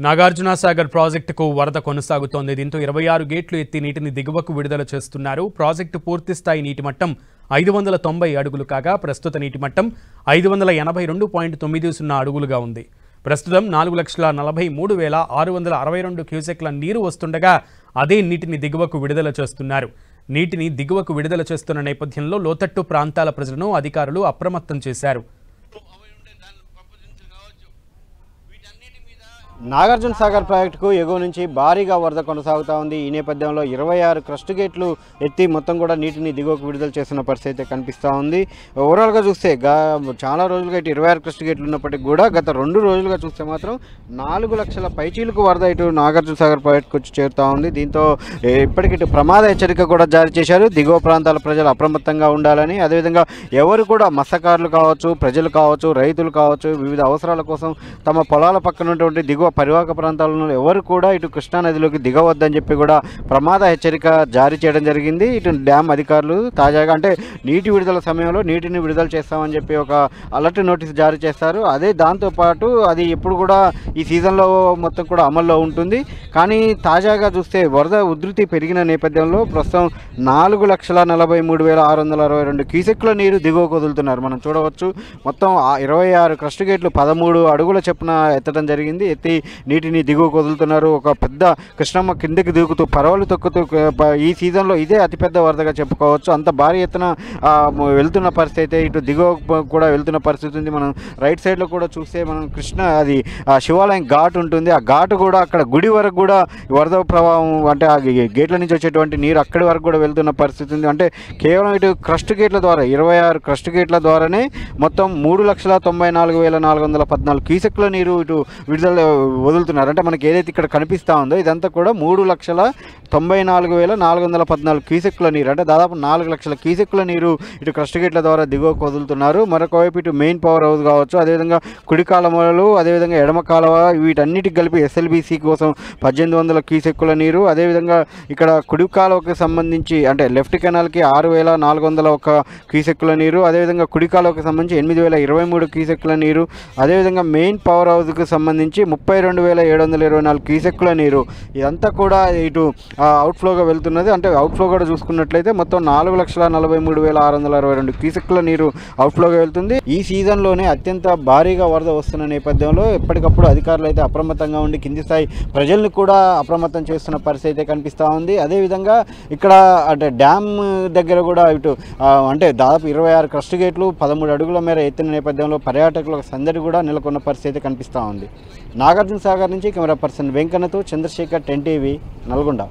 నాగార్జున సాగర్ ప్రాజెక్టుకు వరద కొనసాగుతోంది. దీంతో 26 గేట్లు ఎత్తి నీటిని దిగువకు విడుదల చేస్తున్నారు. ప్రాజెక్టు పూర్తిస్థాయి నీటి మట్టం 590 అడుగులు కాగా ప్రస్తుత నీటి మట్టం 582.90 అడుగులుగా ఉంది. ప్రస్తుతం 4,43,662 క్యూసెక్ల నీరు వస్తుండగా అదే నీటిని దిగువకు విడుదల చేస్తున్నారు. నీటిని దిగువకు విడుదల చేస్తున్న నేపథ్యంలో లోతట్టు ప్రాంతాల ప్రజలను అధికారులు అప్రమత్తం చేశారు. నాగార్జున సాగర్ ప్రాజెక్టుకు ఎగువ నుంచి భారీగా వరద కొనసాగుతూ ఉంది. ఈ నేపథ్యంలో 26 క్రస్ట్ గేట్లు ఎత్తి మొత్తం కూడా నీటిని దిగువకు విడుదల చేస్తున్న పరిస్థితి అయితే కనిపిస్తూ ఉంది. ఓవరాల్గా చూస్తే చాలా రోజులుగా ఇటు 26 క్రస్ట్ గేట్లు ఉన్నప్పటికీ కూడా గత 2 రోజులుగా చూస్తే మాత్రం 4 లక్షల పైచీలకు వరద ఇటు నాగార్జున సాగర్ ప్రాజెక్టుకు వచ్చి చేరుతూ ఉంది. దీంతో ఇప్పటికి ఇటు ప్రమాద హెచ్చరిక కూడా జారీ చేశారు. దిగువ ప్రాంతాల ప్రజలు అప్రమత్తంగా ఉండాలని, అదేవిధంగా ఎవరు కూడా మత్స్యకారులు కావచ్చు, ప్రజలు కావచ్చు, రైతులు కావచ్చు, వివిధ అవసరాల కోసం తమ పొలాల పక్కన ఉన్నటువంటి దిగువ పరివాహక ప్రాంతాలలో ఎవరు కూడా ఇటు కృష్ణానదిలోకి దిగవద్దని చెప్పి కూడా ప్రమాద హెచ్చరిక జారీ చేయడం జరిగింది. ఇటు డ్యామ్ అధికారులు తాజాగా అంటే నీటి విడుదల సమయంలో నీటిని విడుదల చేస్తామని చెప్పి ఒక అలర్ట్ నోటీస్ జారీ చేస్తారు. అదే దాంతోపాటు అది ఎప్పుడు కూడా ఈ సీజన్లో మొత్తం కూడా అమల్లో ఉంటుంది. కానీ తాజాగా చూస్తే వరద ఉధృతి పెరిగిన నేపథ్యంలో ప్రస్తుతం 4,43,662 క్యూసెక్ల నీరు దిగువకు వదులుతున్నారు. మనం చూడవచ్చు. మొత్తం 26 క్రస్ట్ గేట్లు 13 అడుగుల చొప్పున ఎత్తడం జరిగింది. ఎత్తి నీటిని దిగువకు వదులుతున్నారు. ఒక పెద్ద కృష్ణమ్మ కిందకి దిగుతూ పరవలు తొక్కుతూ ఈ సీజన్లో ఇదే అతిపెద్ద వరదగా చెప్పుకోవచ్చు. అంత భారీ ఎత్తున వెళ్తున్న పరిస్థితి అయితే ఇటు దిగువ కూడా వెళ్తున్న పరిస్థితి ఉంది. మనం రైట్ సైడ్లో కూడా చూస్తే మనం అది శివాలయం ఘాట్ ఉంటుంది. ఆ ఘాటు కూడా అక్కడ గుడి వరకు కూడా వరద ప్రభావం అంటే ఆ గేట్ల నుంచి వచ్చేటువంటి నీరు అక్కడి వరకు కూడా వెళ్తున్న పరిస్థితి ఉంది. అంటే కేవలం ఇటు క్రస్ట్ గేట్ల ద్వారా 26 క్రస్ట్ గేట్ల ద్వారానే మొత్తం 3,94,414 క్యూసెక్ల నీరు ఇటు విడుదల వదులుతున్నారు. అంటే మనకి ఏదైతే ఇక్కడ కనిపిస్తూ ఉందో ఇదంతా కూడా 3,94,414 క్యూసెక్ల నీరు, అంటే దాదాపు 4 లక్షల క్యూసెక్ల నీరు ఇటు క్రస్ట్ గేట్ల ద్వారా దిగువకు వదులుతున్నారు. మరొకవైపు ఇటు మెయిన్ పవర్ హౌస్ కావచ్చు, అదేవిధంగా కుడి కాలువలు, అదేవిధంగా ఎడమ కాలువ, వీటన్నిటికి కలిపి ఎస్ఎల్బీసీ కోసం 1800 క్యూసెక్ల నీరు, అదేవిధంగా ఇక్కడ కుడి కాలువకి సంబంధించి అంటే లెఫ్ట్ కెనాల్కి 6,401 క్యూసెక్ల నీరు, అదేవిధంగా కుడి కాలువకి సంబంధించి 8,023 క్యూసెక్ల నీరు, అదేవిధంగా మెయిన్ పవర్ హౌస్కి సంబంధించి 32,724 క్యూసెక్ల నీరు. ఇదంతా కూడా ఇటు అవుట్ఫ్లోగా వెళ్తున్నది. అంటే అవుట్ఫ్లో కూడా చూసుకున్నట్లయితే మొత్తం 4,43,662 క్యూసెక్ల నీరు అవుట్ఫ్లోగా వెళ్తుంది. ఈ సీజన్లోనే అత్యంత భారీగా వరద వస్తున్న నేపథ్యంలో ఎప్పటికప్పుడు అధికారులు అయితే అప్రమత్తంగా ఉండి కింది స్థాయి ప్రజల్ని కూడా అప్రమత్తం చేస్తున్న పరిస్థితి అయితే కనిపిస్తూ ఉంది. అదేవిధంగా ఇక్కడ అంటే డ్యామ్ దగ్గర కూడా ఇటు అంటే దాదాపు 26 క్రస్ట్ గేట్లు 13 అడుగుల మేర ఎత్తిన నేపథ్యంలో పర్యాటకులకు సందడి కూడా నెలకొన్న పరిస్థితి కనిపిస్తూ ఉంది. నాగార్జున సాగర్ నుంచి కెమెరా పర్సన్ వెంకన్నతో చంద్రశేఖర్, 10 టీవీ, నల్గొండ.